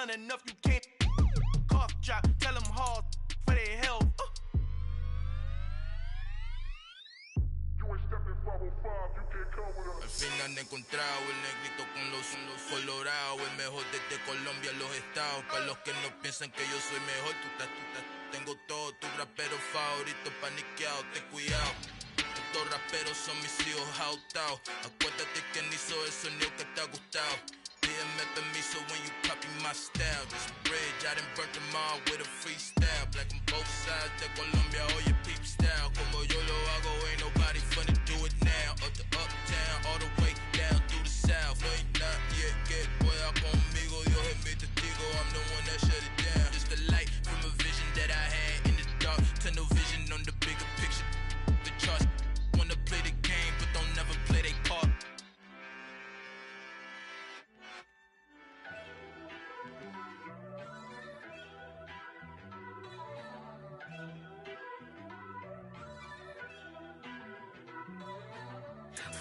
done enough, you can't cough drop. Tell them hard for their health. Al fin han encontrado el negrito con los colorados, el mejor desde Colombia, los estados. Para los que no piensan que yo soy mejor, tengo todo, tu rapero favorito paniqueado, ten cuidado. Estos raperos son mis hijos jautados. Acuérdate que ni hizo el sonido que te ha gustado. Pídeme permiso when you copy my style. This bridge, I done burnt them all with a freestyle. Black on both sides de Colombia, oye peep style. Como yo lo hago, ain't nobody finna do it now. Up to uptown, all the way down through the south. No ain't not yet, que pueda conmigo. Dios es mi testigo, I'm the one that shut it down. Just a light from a vision that I had in the dark. Tunnel vision on the bigger picture. The charts wanna play the game, but don't never play their part.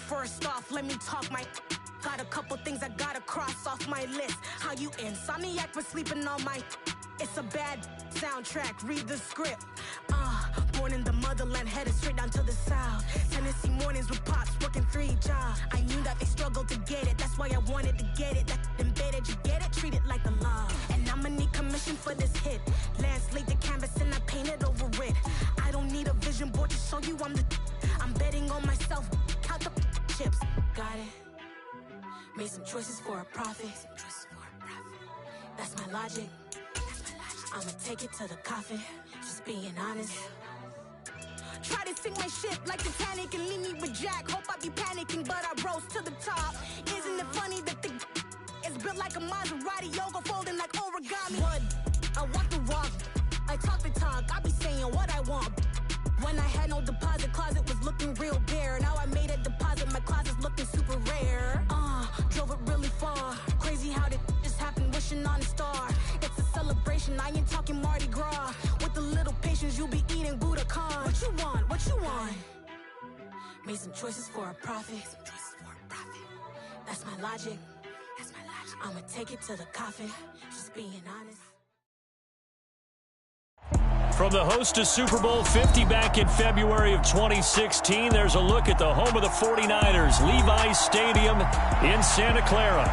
First off, let me talk my. Got a couple things I gotta cross off my list. How you insomniac for sleeping on my. It's a bad soundtrack, read the script. Born in the motherland, headed straight down to the south. Tennessee mornings with pops, working 3 jobs. I knew that they struggled to get it, that's why I wanted to get it. That embedded, you get it, treat it like a law. And I'ma need commission for this hit. Lance laid the canvas and I painted over it. I don't need a vision board to show you I'm betting on myself, count the chips. Got it. Made some choices for a profit. That's my logic. I'ma take it to the coffin, just being honest. Try to sing my shit like Titanic and leave me with Jack. Hope I be panicking, but I rose to the top. Isn't it funny that the is built like a Maserati, yoga folding like origami? What? I walk the walk, I talk the talk, I be saying what I want. When I had no deposit, closet was looking real bare. Now I made a deposit, my closet's looking super rare. Drove it really far. Crazy how did just happen, wishing on a star. It's a celebration, I ain't talking Mardi Gras. With a little patience, you'll be eating Budokan. What you want? What you want? Made some choices for a profit. That's my logic. I'ma take it to the coffin, just being honest. From the host of Super Bowl 50 back in February of 2016, there's a look at the home of the 49ers, Levi's Stadium in Santa Clara.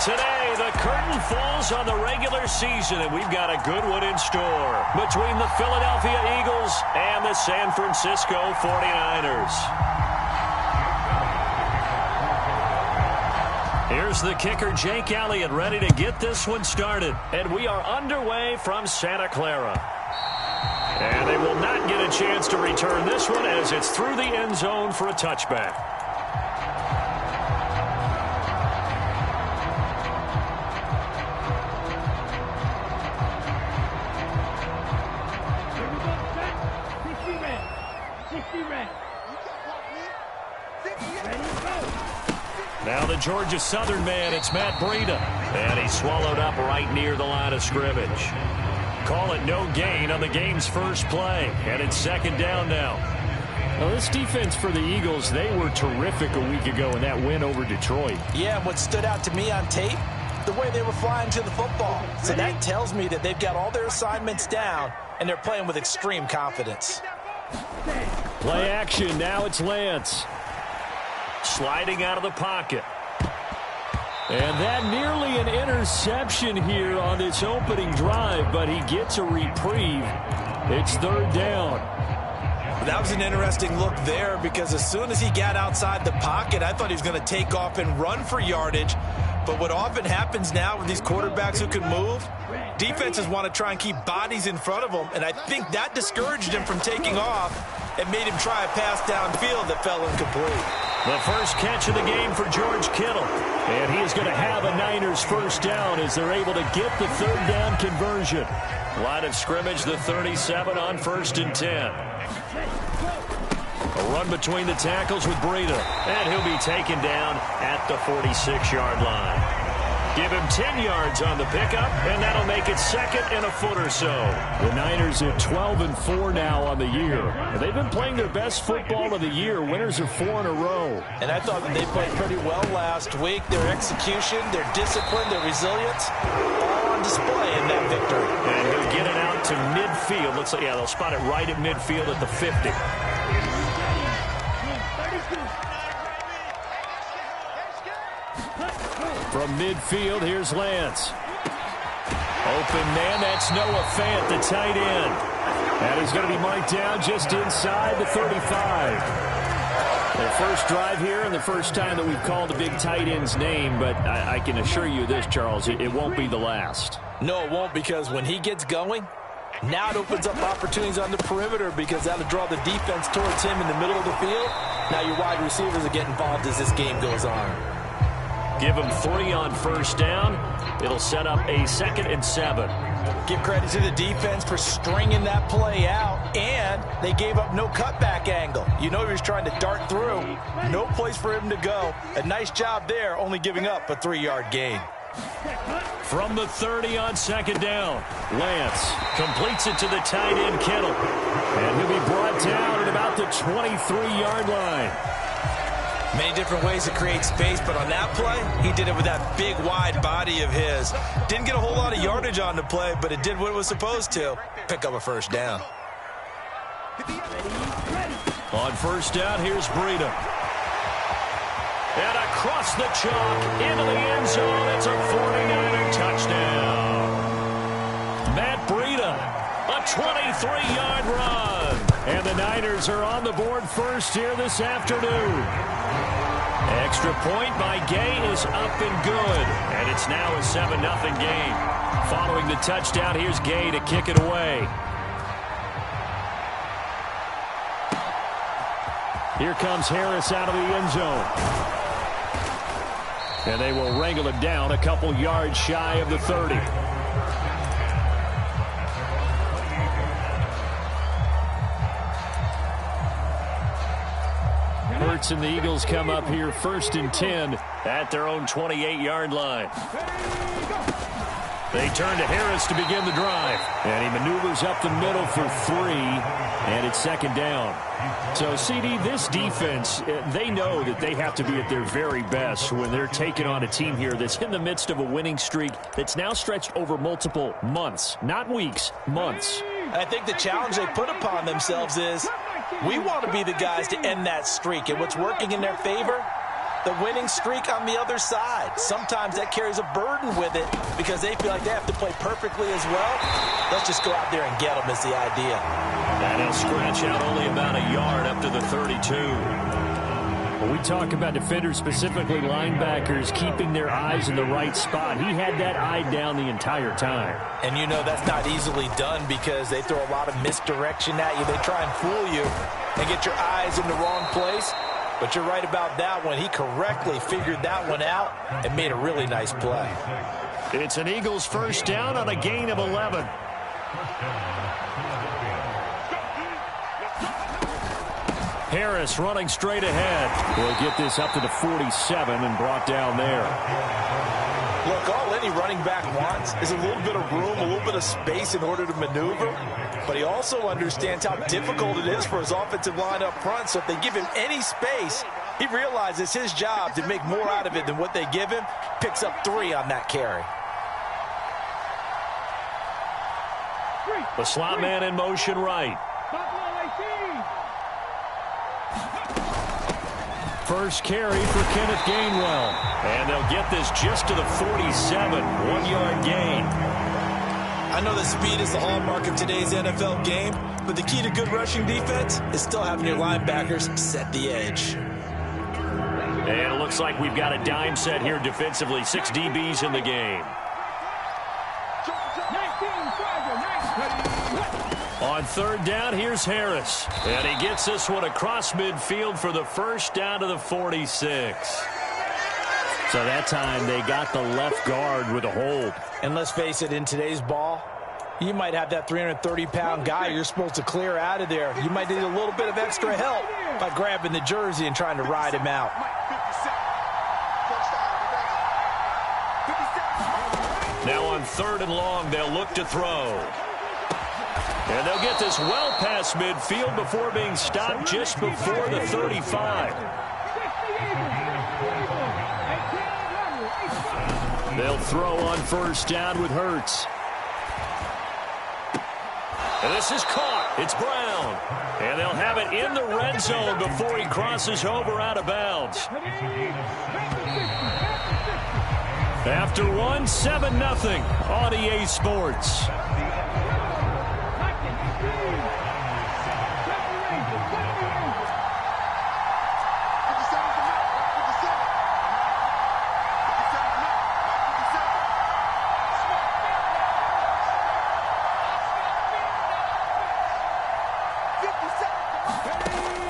Today, the curtain falls on the regular season, and we've got a good one in store between the Philadelphia Eagles and the San Francisco 49ers. Here's the kicker, Jake Elliott, ready to get this one started. And we are underway from Santa Clara. And they will not get a chance to return this one as it's through the end zone for a touchback. Now the Georgia Southern man, it's Matt Breida. And he's swallowed up right near the line of scrimmage. Call it no gain on the game's first play. And it's second down now. Now this defense for the Eagles, they were terrific a week ago in that win over Detroit. Yeah, and what stood out to me on tape, the way they were flying to the football. So that tells me that they've got all their assignments down, and they're playing with extreme confidence. Play action, now it's Lance. Sliding out of the pocket. And that nearly an interception here on this opening drive, but he gets a reprieve. It's third down. That was an interesting look there because as soon as he got outside the pocket, I thought he was going to take off and run for yardage. But what often happens now with these quarterbacks who can move, defenses want to try and keep bodies in front of them, and I think that discouraged him from taking off and made him try a pass downfield that fell incomplete. The first catch of the game for George Kittle. And he is going to have a Niners first down as they're able to get the third down conversion. Line of scrimmage, the 37 on 1st and 10. A run between the tackles with Breida. And he'll be taken down at the 46-yard line. Give him 10 yards on the pickup, and that'll make it second and a foot or so. The Niners at 12-4 now on the year. They've been playing their best football of the year. Winners of 4 in a row. And I thought that they played pretty well last week. Their execution, their discipline, their resilience, all on display in that victory. And he'll get it out to midfield. Looks like, yeah, they'll spot it right at midfield at the 50. From midfield, here's Lance. Open man, that's Noah Fant, the tight end. And he's going to be marked down just inside the 35. Their first drive here and the first time that we've called a big tight end's name, but I can assure you this, Charles, it won't be the last. No, it won't, because when he gets going, now it opens up opportunities on the perimeter because that'll draw the defense towards him in the middle of the field. Now your wide receivers will get involved as this game goes on. Give him 3 on first down. It'll set up a 2nd and 7. Give credit to the defense for stringing that play out, and they gave up no cutback angle. You know he was trying to dart through. No place for him to go. A nice job there, only giving up a 3-yard gain. From the 30 on 2nd down, Lance completes it to the tight end, Kittle. And he'll be brought down at about the 23-yard line. Many different ways to create space, but on that play, he did it with that big, wide body of his. Didn't get a whole lot of yardage on the play, but it did what it was supposed to. Pick up a first down. On first down, here's Breida. And across the chalk, into the end zone, it's a 49er touchdown. Matt Breida, a 23-yard run. And the Niners are on the board first here this afternoon. Extra point by Gay is up and good. And it's now a 7-0 game. Following the touchdown, here's Gay to kick it away. Here comes Harris out of the end zone. And they will wrangle it down a couple yards shy of the 30. Hurts and the Eagles come up here 1st and 10 at their own 28-yard line. They turn to Harris to begin the drive. And he maneuvers up the middle for 3. And it's 2nd down. So, CD, this defense, they know that they have to be at their very best when they're taking on a team here that's in the midst of a winning streak that's now stretched over multiple months. Not weeks, months. I think the challenge they put upon themselves is we want to be the guys to end that streak. And what's working in their favor? The winning streak on the other side. Sometimes that carries a burden with it because they feel like they have to play perfectly as well. Let's just go out there and get them is the idea. And he'll scratch out only about a yard up to the 32. When we talk about defenders, specifically linebackers, keeping their eyes in the right spot, he had that eye down the entire time. And you know that's not easily done because they throw a lot of misdirection at you. They try and fool you and get your eyes in the wrong place. But you're right about that one. He correctly figured that one out and made a really nice play. It's an Eagles first down on a gain of 11. Harris running straight ahead. Will get this up to the 47 and brought down there. Look, all any running back wants is a little bit of room, a little bit of space in order to maneuver. But he also understands how difficult it is for his offensive line up front. So if they give him any space, he realizes his job to make more out of it than what they give him. Picks up 3 on that carry. The slot man in motion right. First carry for Kenneth Gainwell. And they'll get this just to the 47. 1-yard gain. I know that speed is the hallmark of today's NFL game, but the key to good rushing defense is still having your linebackers set the edge. And it looks like we've got a dime set here defensively. 6 DBs in the game. On third down, here's Harris. And he gets this one across midfield for the first down to the 46. So that time they got the left guard with a hold. And let's face it, in today's ball, you might have that 330-pound guy you're supposed to clear out of there. You might need a little bit of extra help by grabbing the jersey and trying to ride him out. Now on 3rd and long, they'll look to throw. And they'll get this well past midfield before being stopped just before the 35. They'll throw on 1st down with Hurts. And this is caught. It's Brown. And they'll have it in the red zone before he crosses over out of bounds. After one, 7-0 on EA Sports.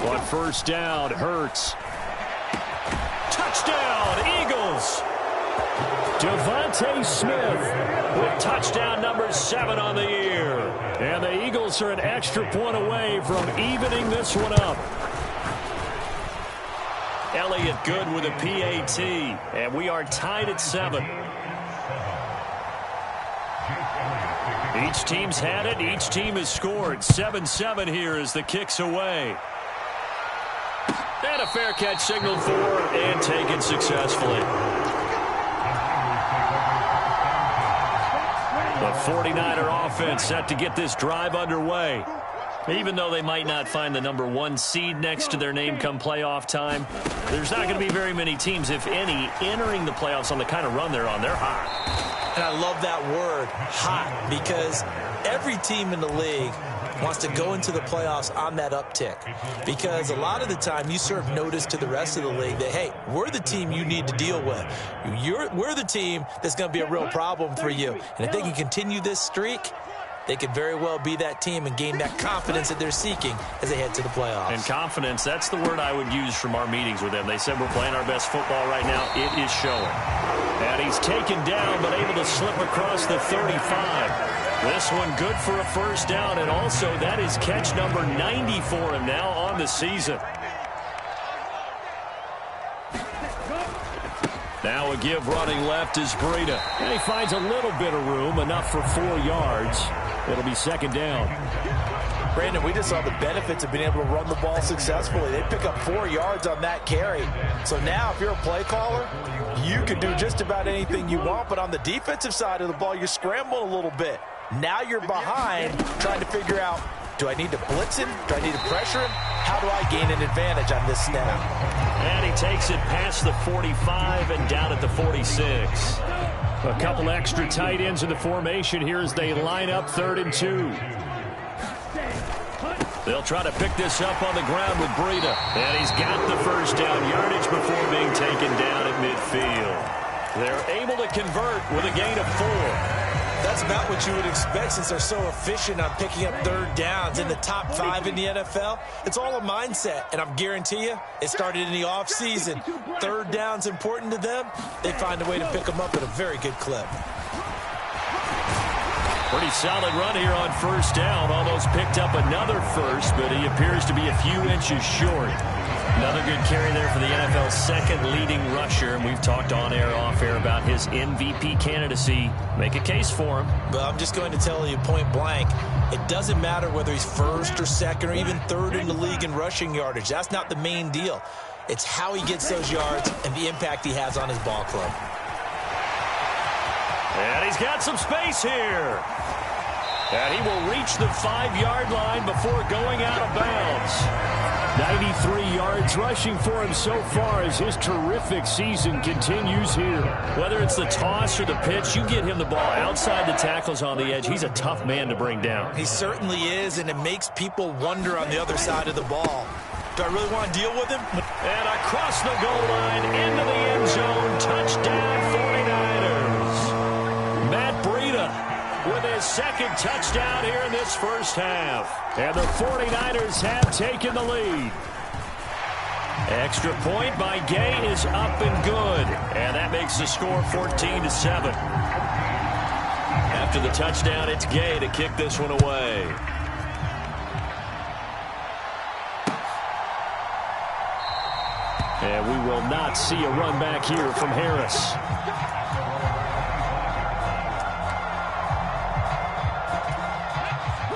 On 1st down, Hurts. Touchdown, Eagles. Devontae Smith with touchdown number 7 on the year. And the Eagles are an extra point away from evening this one up. Elliott Good with a PAT. And we are tied at 7. Each team's had it. Each team has scored. 7-7 here as the kick's away. And a fair catch signaled for and taken successfully. The 49er offense set to get this drive underway. Even though they might not find the number 1 seed next to their name come playoff time, there's not going to be very many teams, if any, entering the playoffs on the kind of run they're on. They're hot. And I love that word, hot, because every team in the league wants to go into the playoffs on that uptick, because a lot of the time you serve notice to the rest of the league that, hey, we're the team you need to deal with. We're the team that's going to be a real problem for you. And if they can continue this streak, they could very well be that team and gain that confidence that they're seeking as they head to the playoffs. And confidence, that's the word I would use from our meetings with them. They said we're playing our best football right now. It is showing. And he's taken down but able to slip across the 35. This one good for a 1st down, and also that is catch number 90 for him now on the season. Now a give running left is Breida. And he finds a little bit of room, enough for 4 yards. It'll be 2nd down. Brandon, we just saw the benefits of being able to run the ball successfully. They pick up 4 yards on that carry. So now if you're a play caller, you can do just about anything you want. But on the defensive side of the ball, you scramble a little bit. Now you're behind trying to figure out, do I need to blitz him? Do I need to pressure him? How do I gain an advantage on this snap? And he takes it past the 45 and down at the 46. A couple extra tight ends in the formation here as they line up 3rd and 2. They'll try to pick this up on the ground with Breida. And he's got the 1st down yardage before being taken down at midfield. They're able to convert with a gain of 4. That's about what you would expect since they're so efficient on picking up 3rd downs in the top 5 in the NFL. It's all a mindset, and I'm guarantee you it started in the offseason. 3rd down's important to them. They find a way to pick them up at a very good clip. Pretty solid run here on 1st down. Almost picked up another 1st, but he appears to be a few inches short. Another good carry there for the NFL's 2nd leading rusher. And we've talked on air, off air about his MVP candidacy. Make a case for him. But I'm just going to tell you point blank, it doesn't matter whether he's 1st or 2nd or even 3rd in the league in rushing yardage. That's not the main deal. It's how he gets those yards and the impact he has on his ball club. And he's got some space here. And he will reach the 5-yard line before going out of bounds. 93 yards rushing for him so far as his terrific season continues here. Whether it's the toss or the pitch, you get him the ball outside the tackles on the edge. He's a tough man to bring down. He certainly is, and it makes people wonder on the other side of the ball. Do I really want to deal with him? And across the goal line, into the end zone, touchdown 49ers. Matt Breida with his 2nd touchdown here in this 1st half. And the 49ers have taken the lead. Extra point by Gay is up and good. And that makes the score 14-7. After the touchdown, it's Gay to kick this one away. And we will not see a run back here from Harris.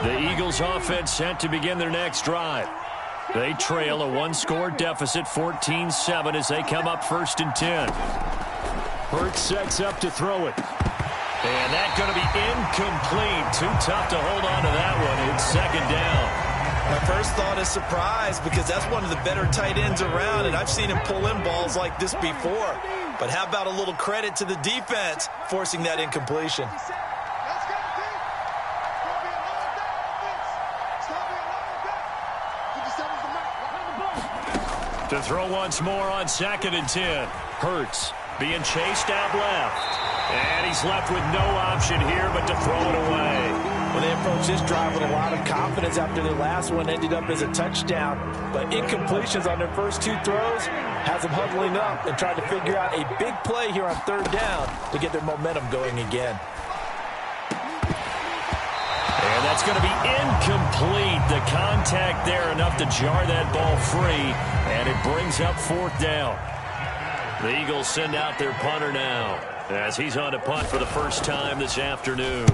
The Eagles offense set to begin their next drive. They trail a one-score deficit, 14-7, as they come up 1st and 10. Hurts sets up to throw it. And that's going to be incomplete. Too tough to hold on to that one. It's 2nd down. My first thought is surprise, because that's one of the better tight ends around, and I've seen him pull in balls like this before. But how about a little credit to the defense forcing that incompletion? To throw once more on 2nd and 10. Hurts being chased out left. And he's left with no option here but to throw it away. Well, they approached this drive with a lot of confidence after their last one ended up as a touchdown. But incompletions on their first 2 throws has them huddling up and trying to figure out a big play here on 3rd down to get their momentum going again. And that's going to be incomplete. The contact there enough to jar that ball free. And it brings up 4th down. The Eagles send out their punter now, as he's on to punt for the first time this afternoon.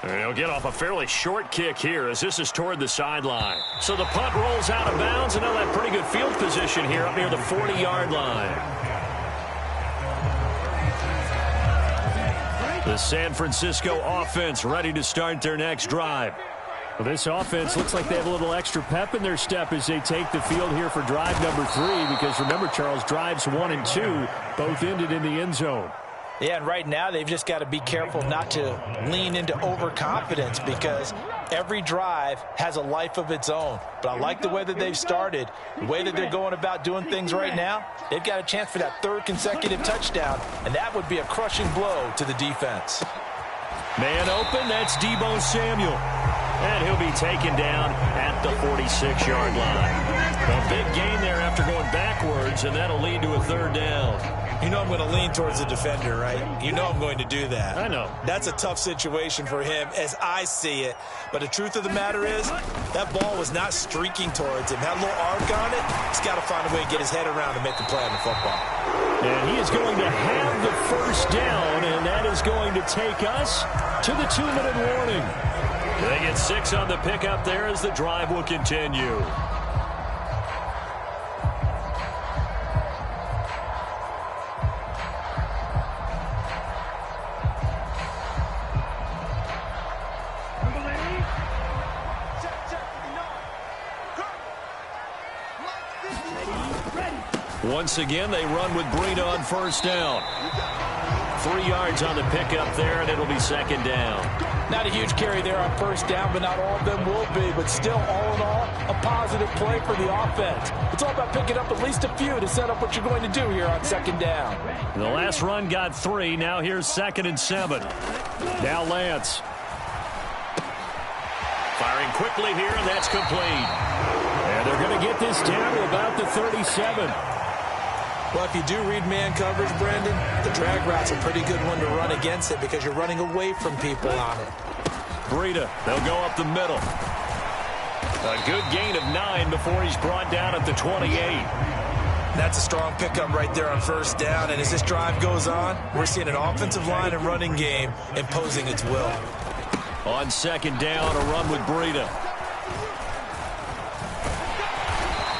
And he'll get off a fairly short kick here, as this is toward the sideline. So the punt rolls out of bounds, and they'll have pretty good field position here up near the 40-yard line. The San Francisco offense ready to start their next drive. Well, this offense looks like they have a little extra pep in their step as they take the field here for drive number 3, because remember, Charles, drives 1 and 2 both ended in the end zone. Yeah, and right now they've just got to be careful not to lean into overconfidence, because every drive has a life of its own. But I like the way that they've started, the way that they're going about doing things right now. They've got a chance for that 3rd consecutive touchdown, and that would be a crushing blow to the defense. Man open, that's Deebo Samuel. And he'll be taken down at the 46-yard line. A big gain there after going backwards, and that'll lead to a 3rd down. You know I'm going to lean towards the defender, right? You know I'm going to do that. I know. That's a tough situation for him as I see it. But the truth of the matter is, that ball was not streaking towards him. Had a little arc on it. He's got to find a way to get his head around and make the play on the football. And he is going to have the 1st down, and that is going to take us to the 2-minute warning. They get 6 on the pickup there as the drive will continue. Once again, they run with Breida on 1st down. 3 yards on the pickup there, and it'll be 2nd down. Not a huge carry there on 1st down, but not all of them will be. But still, all in all, a positive play for the offense. It's all about picking up at least a few to set up what you're going to do here on 2nd down. The last run got 3. Now here's 2nd and 7. Now Lance. Firing quickly here, and that's complete. And they're going to get this down to about the 37. Well, if you do read man coverage, Brandon, the drag route's a pretty good one to run against it, because you're running away from people on it. Breida, they'll go up the middle. A good gain of 9 before he's brought down at the 28. That's a strong pickup right there on 1st down, and as this drive goes on, we're seeing an offensive line and running game imposing its will. On 2nd down, a run with Breida.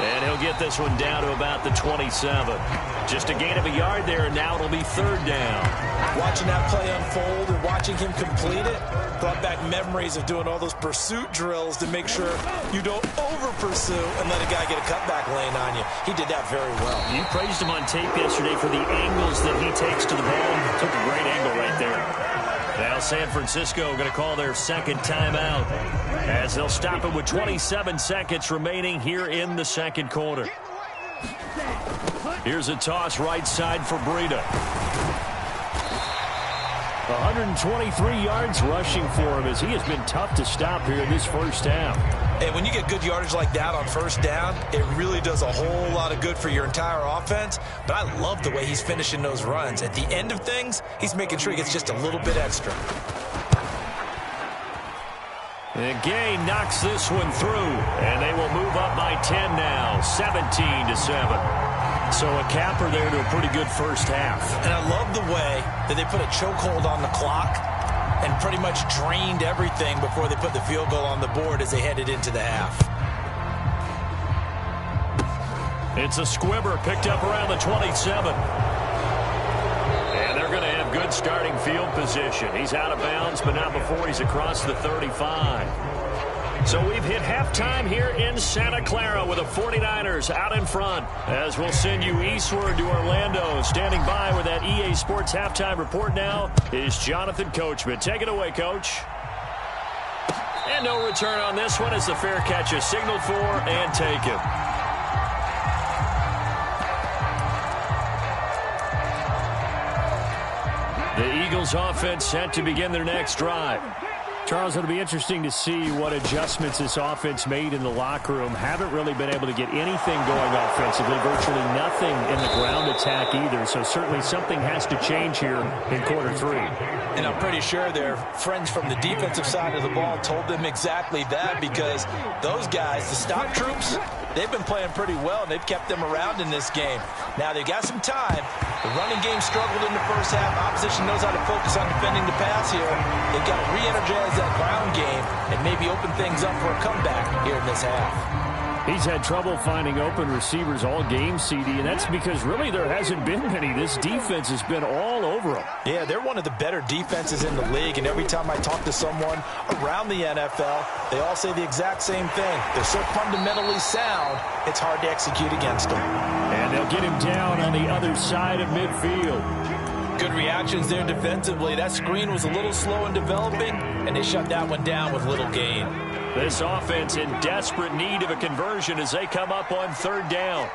And he'll get this one down to about the 27. Just a gain of a yard there, and now it'll be 3rd down. Watching that play unfold and watching him complete it brought back memories of doing all those pursuit drills to make sure you don't over-pursue and let a guy get a cutback lane on you. He did that very well. You praised him on tape yesterday for the angles that he takes to the ball. Took a great angle right there. Now San Francisco going to call their 2nd timeout, as they'll stop it with 27 seconds remaining here in the 2nd quarter. Here's a toss right side for Breida. 123 yards rushing for him, as he has been tough to stop here in this 1st half. And when you get good yardage like that on 1st down, it really does a whole lot of good for your entire offense. But I love the way he's finishing those runs. At the end of things, he's making sure he gets just a little bit extra. And Gay knocks this one through, and they will move up by 10 now, 17-7. So a capper there to a pretty good 1st half. And I love the way that they put a chokehold on the clock. and pretty much drained everything before they put the field goal on the board as they headed into the half. It's a squibber picked up around the 27. And they're going to have good starting field position. He's out of bounds, but not before he's across the 35. So we've hit halftime here in Santa Clara with the 49ers out in front. As we'll send you eastward to Orlando. Standing by with that EA Sports halftime report now is Jonathan Coachman. Take it away, Coach. And no return on this one as the fair catch is signaled for and taken. The Eagles offense set to begin their next drive. Charles, it'll be interesting to see what adjustments this offense made in the locker room. Haven't really been able to get anything going offensively, virtually nothing in the ground attack either. So certainly something has to change here in quarter 3. And I'm pretty sure their friends from the defensive side of the ball told them exactly that, because those guys, the stop troops, they've been playing pretty well, and they've kept them around in this game. Now, they've got some time. The running game struggled in the first half. Opposition knows how to focus on defending the pass here. They've got to re-energize that ground game and maybe open things up for a comeback here in this half. He's had trouble finding open receivers all game, CD, and that's because really there hasn't been many. This defense has been all over them. Yeah, they're one of the better defenses in the league, and every time I talk to someone around the NFL, they all say the exact same thing. They're so fundamentally sound, it's hard to execute against them. And they'll get him down on the other side of midfield. Good reactions there defensively. That screen was a little slow in developing, and they shut that one down with little gain. This offense in desperate need of a conversion as they come up on third down.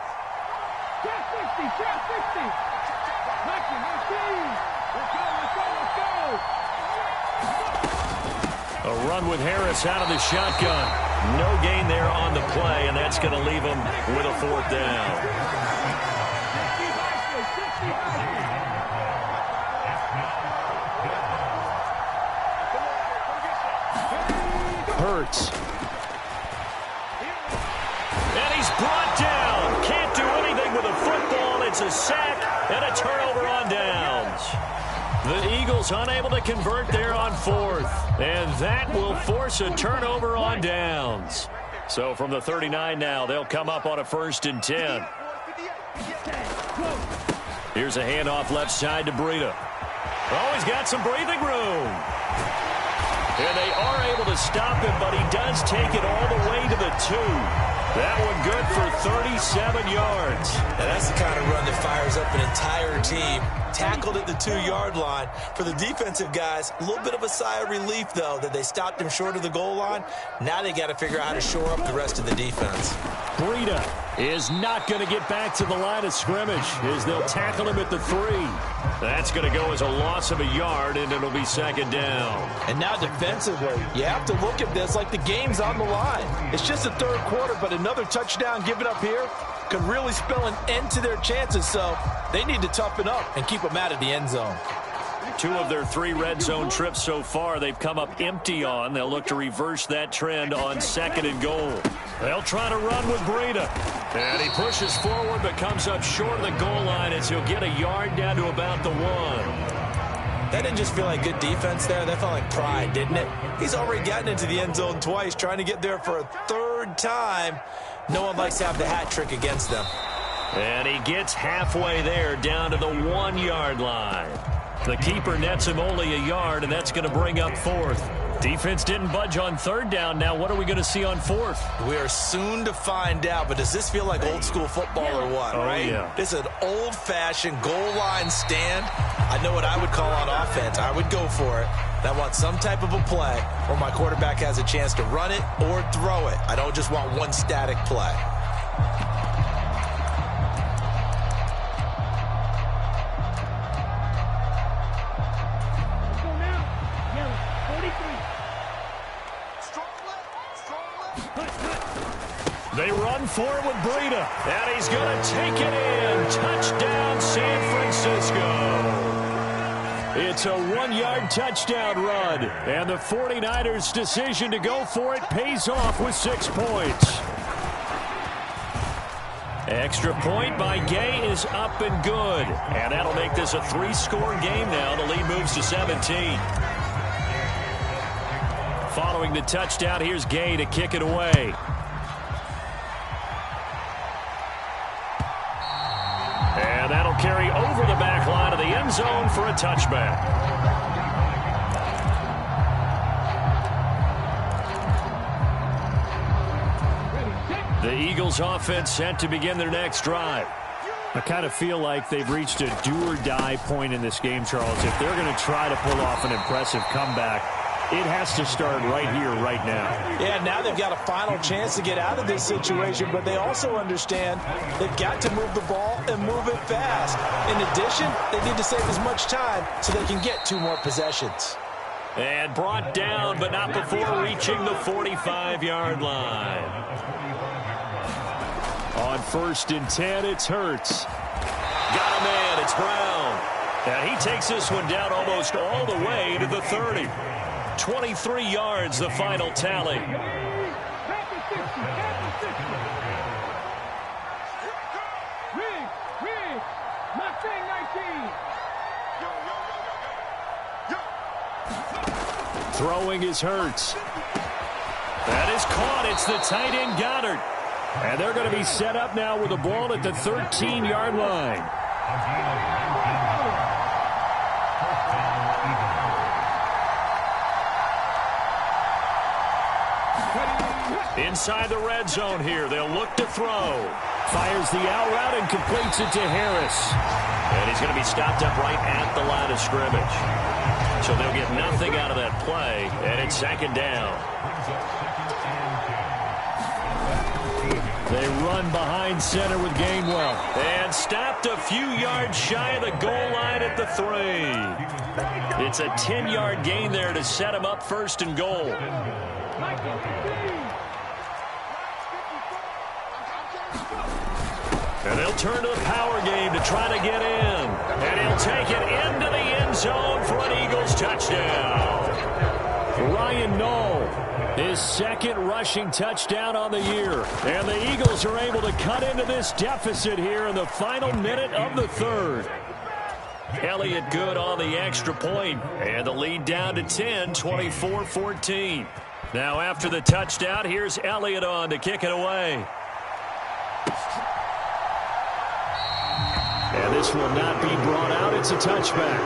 A run with Harris out of the shotgun. No gain there on the play, and that's going to leave them with a fourth down. Hurts. And he's brought down. Can't do anything with a football. It's a sack and a turnover on downs. The Eagles unable to convert there on fourth. And that will force a turnover on downs. So from the 39 now, they'll come up on a 1st and 10. Here's a handoff left side to Breida. Oh, he's got some breathing room. And they are able to stop him, but he does take it all the way to the 2. That one good for 37 yards. And that's the kind of run that fires up an entire team. Tackled at the 2-yard line. For the defensive guys, a little bit of a sigh of relief, though, that they stopped him short of the goal line. Now they got to figure out how to shore up the rest of the defense. Breida is not going to get back to the line of scrimmage as they'll tackle him at the 3. That's going to go as a loss of a yard, and it'll be 2nd down. And now defensively, you have to look at this like the game's on the line. It's just the 3rd quarter, but another touchdown given up here could really spell an end to their chances, so they need to toughen up and keep them out of the end zone. 2 of their 3 red zone trips so far they've come up empty on. They'll look to reverse that trend on 2nd and goal. They'll try to run with Breida. And he pushes forward but comes up short of the goal line as he'll get a yard down to about the 1. That didn't just feel like good defense there. That felt like pride, didn't it? He's already gotten into the end zone twice, trying to get there for a 3rd time. No one likes to have the hat trick against them. And he gets halfway there down to the 1-yard line. The keeper nets him only a yard, and that's going to bring up 4th. Defense didn't budge on 3rd down. Now what are we going to see on 4th? We are soon to find out, but does this feel like old school football or what, right? Yeah. This is an old-fashioned goal line stand. I know what I would call on offense. I would go for it. And I want some type of a play where my quarterback has a chance to run it or throw it. I don't just want one static play. They run forward with Breida, and he's going to take it in. Touchdown, San Francisco. It's a 1-yard touchdown run, and the 49ers' decision to go for it pays off with 6 points. Extra point by Gay is up and good, and that'll make this a 3-score game now. The lead moves to 17. Following the touchdown, here's Gay to kick it away. And that'll carry over the back line of the end zone for a touchback. The Eagles offense set to begin their next drive. I kind of feel like they've reached a do-or-die point in this game, Charles. If they're going to try to pull off an impressive comeback, it has to start right here, right now. Yeah, now they've got a final chance to get out of this situation, but they also understand they've got to move the ball and move it fast. In addition, they need to save as much time so they can get 2 more possessions. And brought down, but not before reaching the 45-yard line. On 1st and 10, it's Hurts. Got a man, it's Brown. And he takes this one down almost all the way to the 30. 23 yards, the final tally. Throwing is Hurts. That is caught. It's the tight end Goddard. And they're going to be set up now with the ball at the 13-yard line. Inside the red zone here. They'll look to throw. Fires the out route and completes it to Harris. And he's going to be stopped up right at the line of scrimmage. So they'll get nothing out of that play, and it's 2nd down. They run behind center with Gainwell. And stopped a few yards shy of the goal line at the 3. It's a 10-yard gain there to set him up 1st and goal. And they'll turn to the power game to try to get in. And he'll take it into the end zone for an Eagles touchdown. Ryan Knoll, his 2nd rushing touchdown on the year. And the Eagles are able to cut into this deficit here in the final minute of the 3rd. Elliott good on the extra point. And the lead down to 10, 24-14. Now after the touchdown, here's Elliott on to kick it away. And this will not be brought out. It's a touchback.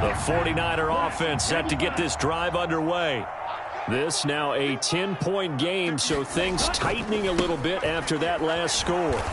The 49er offense set to get this drive underway. This now a 10-point game, so things tightening a little bit after that last score.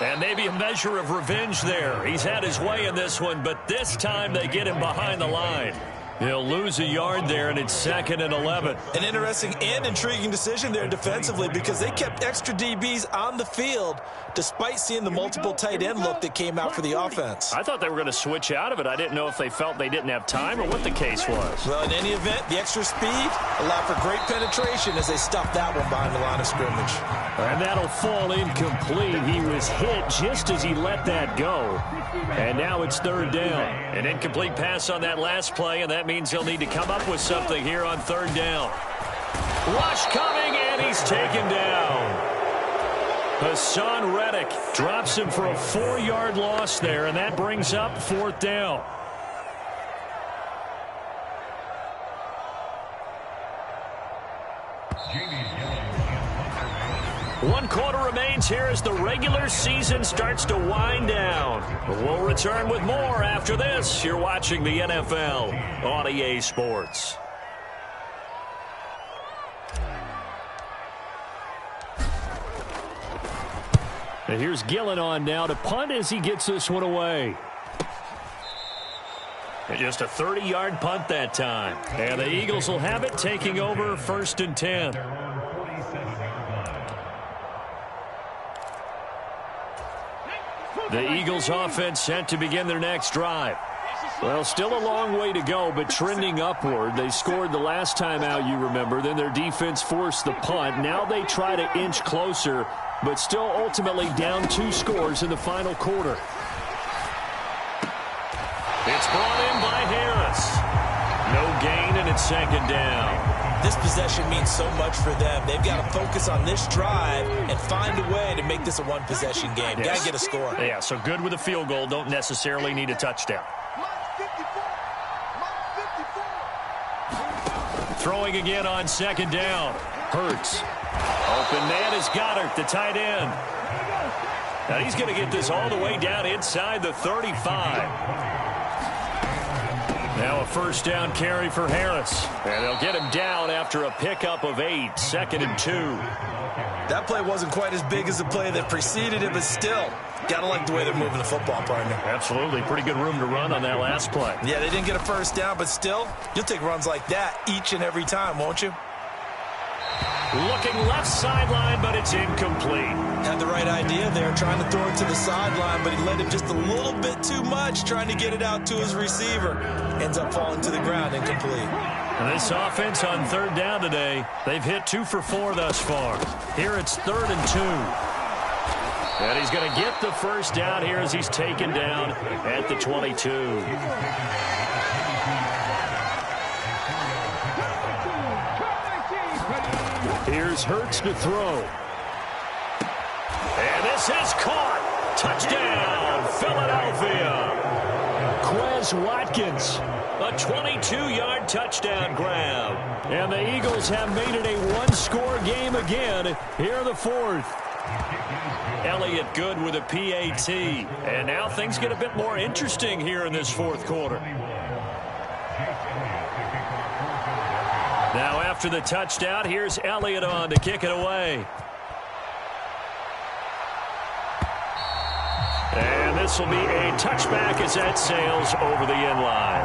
And maybe a measure of revenge there. He's had his way in this one, but this time they get him behind the line. He'll lose a yard there, and it's 2nd and 11. An interesting and intriguing decision there defensively because they kept extra DBs on the field despite seeing the multiple tight end look that came out for the offense. I thought they were going to switch out of it. I didn't know if they felt they didn't have time or what the case was. Well, in any event, the extra speed allowed for great penetration as they stuffed that one behind the line of scrimmage. And that'll fall incomplete. He was hit just as he let that go. And now it's 3rd down. An incomplete pass on that last play, and that means he'll need to come up with something here on 3rd down. Rush coming, and he's taken down. Hassan Reddick drops him for a 4-yard loss there, and that brings up 4th down. One quarter remains here as the regular season starts to wind down. We'll return with more after this. You're watching the NFL on EA Sports. And here's Gillen on now to punt as he gets this one away. And just a 30-yard punt that time. And the Eagles will have it, taking over 1st and 10. The Eagles offense set to begin their next drive. Well, still a long way to go, but trending upward. They scored the last time out, you remember. Then their defense forced the punt. Now they try to inch closer, but still ultimately down 2 scores in the final quarter. It's brought in by Harris. No gain, and it's 2nd down. This possession means so much for them. They've got to focus on this drive and find a way to make this a one-possession game. Yes. Got to get a score. Yeah, so good with a field goal. Don't necessarily need a touchdown. Throwing again on second down. Hurts. Open man is Goddard, the tight end. Now he's going to get this all the way down inside the 35. Now a first down carry for Harris. And they'll get him down after a pickup of 8. 2nd and 2. That play wasn't quite as big as the play that preceded it, but still, got to like the way they're moving the football, partner. Absolutely. Pretty good room to run on that last play. Yeah, they didn't get a first down, but still, you'll take runs like that each and every time, won't you? Looking left sideline, but it's incomplete. Had the right idea there, trying to throw it to the sideline, but he led him just a little bit too much, trying to get it out to his receiver. Ends up falling to the ground, incomplete. And this offense on third down today, they've hit 2 for 4 thus far. Here it's 3rd and 2. And he's going to get the first down here as he's taken down at the 22. Here's Hurts to throw. And this is caught. Touchdown, Philadelphia. Quez Watkins, a 22-yard touchdown grab. And the Eagles have made it a one-score game again here in the 4th. Elliott good with a PAT. And now things get a bit more interesting here in this 4th quarter. Now after the touchdown, here's Elliott on to kick it away. And this will be a touchback as that sails over the end line.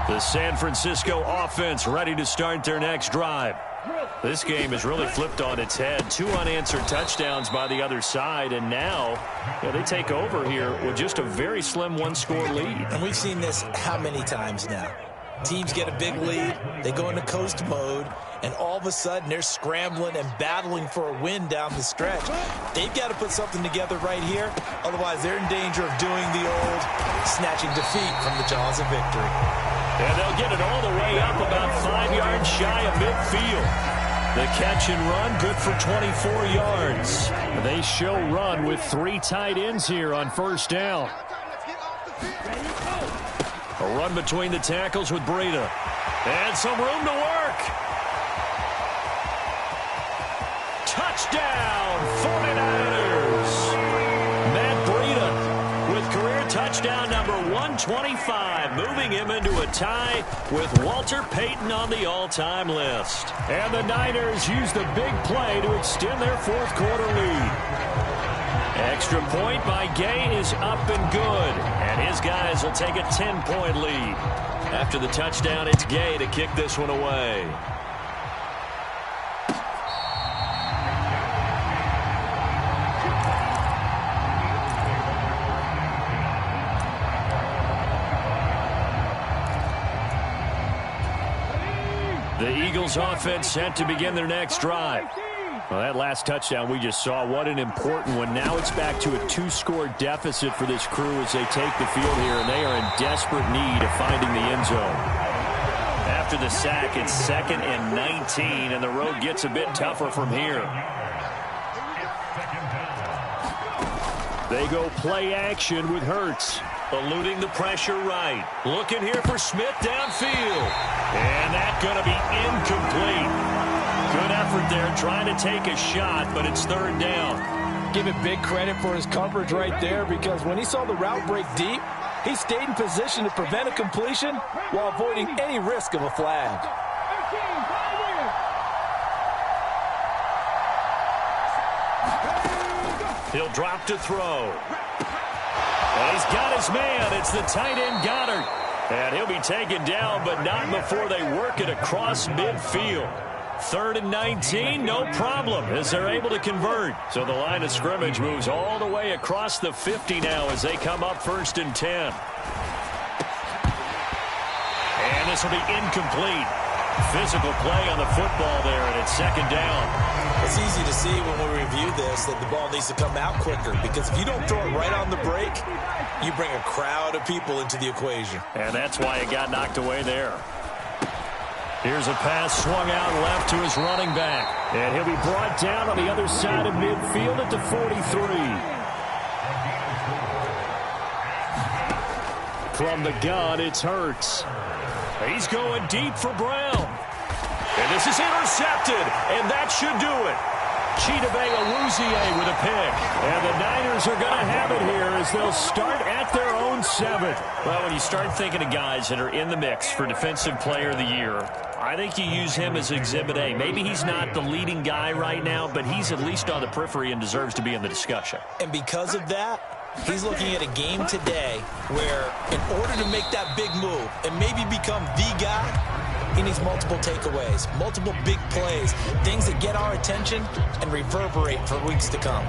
The San Francisco offense ready to start their next drive. This game has really flipped on its head. 2 unanswered touchdowns by the other side, and now they take over here with just a very slim one-score lead. And we've seen this how many times now? Teams get a big lead, they go into coast mode, and all of a sudden they're scrambling and battling for a win down the stretch. They've got to put something together right here, otherwise they're in danger of doing the old snatching defeat from the jaws of victory. And they'll get it all the way up about 5 yards shy of midfield. The catch and run, good for 24 yards. They show run with 3 tight ends here on first down. A run between the tackles with Breida. And some room to work. Touchdown, 49ers. Matt Breida with career touchdown number 125, moving him into a tie with Walter Payton on the all-time list. And the Niners use the big play to extend their 4th quarter lead. Extra point by Gay is up and good, and his guys will take a 10-point lead. After the touchdown, it's Gay to kick this one away. The Eagles offense set to begin their next drive. Well, that last touchdown we just saw, what an important one. Now it's back to a 2-score deficit for this crew as they take the field here, and they are in desperate need of finding the end zone. After the sack, it's 2nd and 19, and the road gets a bit tougher from here. They go play action with Hurts, eluding the pressure right. Looking here for Smith downfield. And that's going to be incomplete. Good effort there, trying to take a shot, but it's 3rd down. Give it big credit for his coverage right there, because when he saw the route break deep, he stayed in position to prevent a completion while avoiding any risk of a flag. He'll drop to throw. And he's got his man. It's the tight end Goddard. And he'll be taken down, but not before they work it across midfield. 3rd and 19, no problem, as they're able to convert. So the line of scrimmage moves all the way across the 50 now as they come up 1st and 10. And this will be incomplete. Physical play on the football there, and it's second down. It's easy to see when we review this that the ball needs to come out quicker, because if you don't throw it right on the break, you bring a crowd of people into the equation. And that's why it got knocked away there. Here's a pass swung out left to his running back. And he'll be brought down on the other side of midfield at the 43. From the gun, it's Hurts. He's going deep for Brown. And this is intercepted, and that should do it. Chidobe Awuzie with a pick. And the Niners are going to have it here as they'll start at their own 7. Well, when you start thinking of guys that are in the mix for Defensive Player of the Year, I think you use him as Exhibit A. Maybe he's not the leading guy right now, but he's at least on the periphery and deserves to be in the discussion. And because of that, he's looking at a game today where in order to make that big move and maybe become the guy, he needs multiple takeaways, multiple big plays, things that get our attention and reverberate for weeks to come.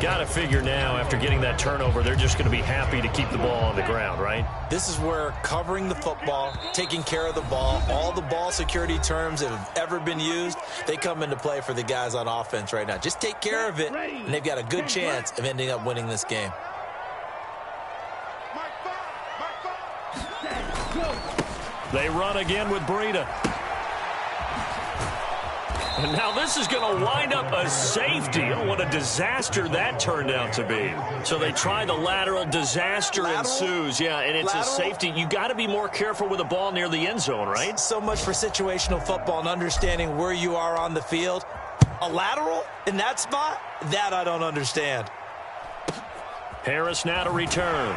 Got to figure now, after getting that turnover, they're just going to be happy to keep the ball on the ground, right? This is where covering the football, taking care of the ball, all the ball security terms that have ever been used, they come into play for the guys on offense right now. Just take care of it, and they've got a good chance of ending up winning this game. They run again with Breida. And now this is going to wind up a safety. Oh, what a disaster that turned out to be. So they try the lateral, disaster ensues. Yeah, and it's a safety. You got to be more careful with the ball near the end zone, right? So much for situational football and understanding where you are on the field. A lateral in that spot? That I don't understand. Harris now to return.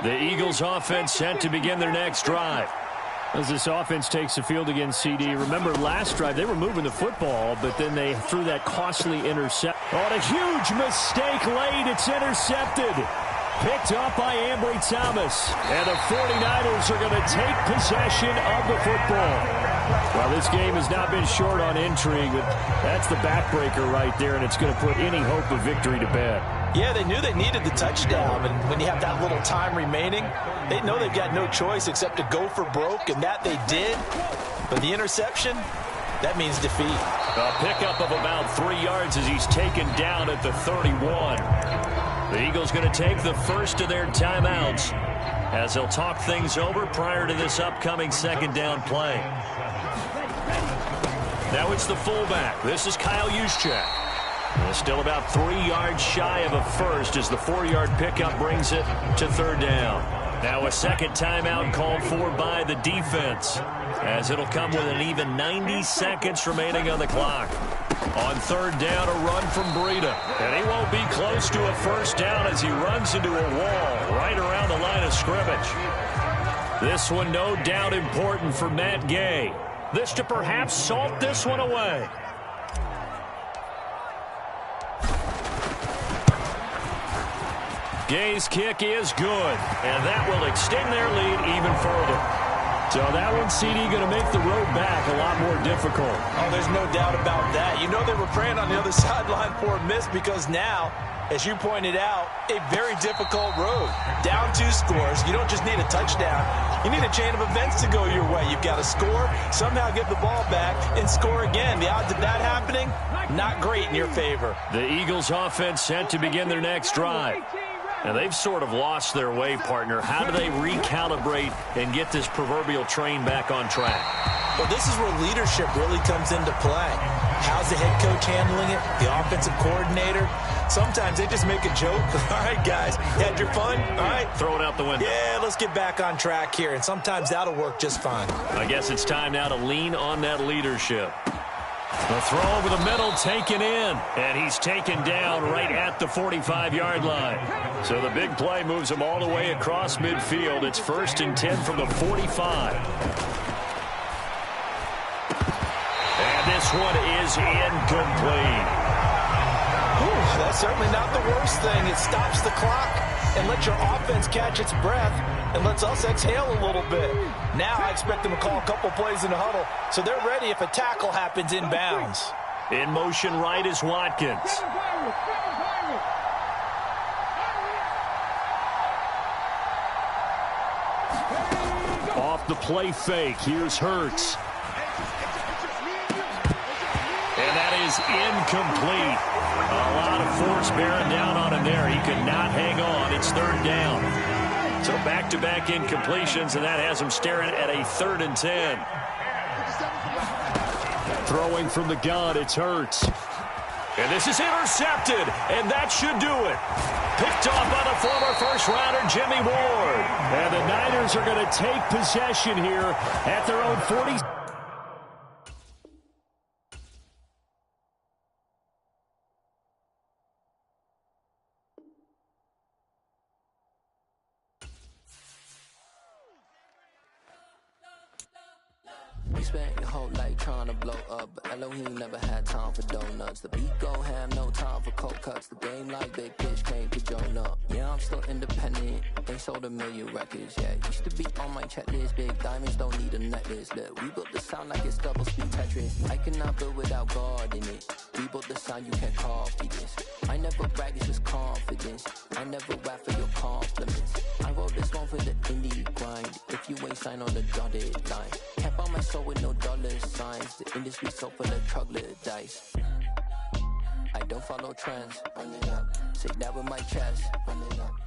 The Eagles offense set to begin their next drive. As this offense takes the field against CD, remember last drive they were moving the football, but then they threw that costly intercept. Oh, and a huge mistake late. It's intercepted. Picked up by Ambry Thomas. And the 49ers are going to take possession of the football. Well, this game has not been short on intrigue, but that's the backbreaker right there, and it's going to put any hope of victory to bed. Yeah, they knew they needed the touchdown, and when you have that little time remaining, they know they've got no choice except to go for broke, and that they did. But the interception, that means defeat. A pickup of about 3 yards as he's taken down at the 31. The Eagles going to take the first of their timeouts as they'll talk things over prior to this upcoming second down play. Now it's the fullback. This is Kyle Juszczyk. Still about 3 yards shy of a first as the 4-yard pickup brings it to third down. Now a second timeout called for by the defense as it'll come with an even 90 seconds remaining on the clock. On third down, a run from Breida. And he won't be close to a first down as he runs into a wall right around the line of scrimmage. This one no doubt important for Matt Gay. This to perhaps salt this one away. Gay's kick is good, and that will extend their lead even further. So that one, CD, going to make the road back a lot more difficult. Oh, there's no doubt about that. You know they were praying on the other sideline for a miss because now, as you pointed out, a very difficult road. Down 2 scores. You don't just need a touchdown. You need a chain of events to go your way. You've got to score, somehow get the ball back, and score again. The odds of that happening, not great in your favor. The Eagles offense set to begin their next drive. Now, they've sort of lost their way, partner. How do they recalibrate and get this proverbial train back on track? Well, this is where leadership really comes into play. How's the head coach handling it? The offensive coordinator? Sometimes they just make a joke. All right, guys, you had your fun? All right. Throw it out the window. Yeah, let's get back on track here. And sometimes that'll work just fine. I guess it's time now to lean on that leadership. The throw over the middle taken in, and he's taken down right at the 45-yard line. So the big play moves him all the way across midfield. It's 1st and 10 from the 45. And this one is incomplete. That's certainly not the worst thing. It stops the clock and lets your offense catch its breath. and lets us exhale a little bit. Now I expect them to call a couple plays in the huddle, so they're ready if a tackle happens inbounds. In motion right is Watkins. Off the play fake, here's Hurts. And that is incomplete. A lot of force bearing down on him there. He could not hang on. It's third down. So back-to-back incompletions, and that has him staring at a 3rd and 10. Throwing from the gun, it's Hurts. And this is intercepted, and that should do it. Picked off by the former first-rounder, Jimmy Ward. And the Niners are going to take possession here at their own 40. Spent your whole life trying to blow up, but Elohim never had time for donuts. The beat go ham, no time for cold cuts. The game like Big Pitch came to Jonah. Yeah, I'm still independent. They sold 1 million records. Yeah, used to be on my checklist. Big diamonds don't need a necklace. Look, we built the sound like it's double speed Tetris. I cannot build without God in it. We built the sound, you can't copy this. I never brag, it's just confidence. I never rap for your compliments. I wrote this one for the indie grind. If you ain't signed on the dotted line, can't buy my soul with no dollar signs. The industry so full of troglodytes. I don't follow trends. Run it up. Say that with my chest. Run it up.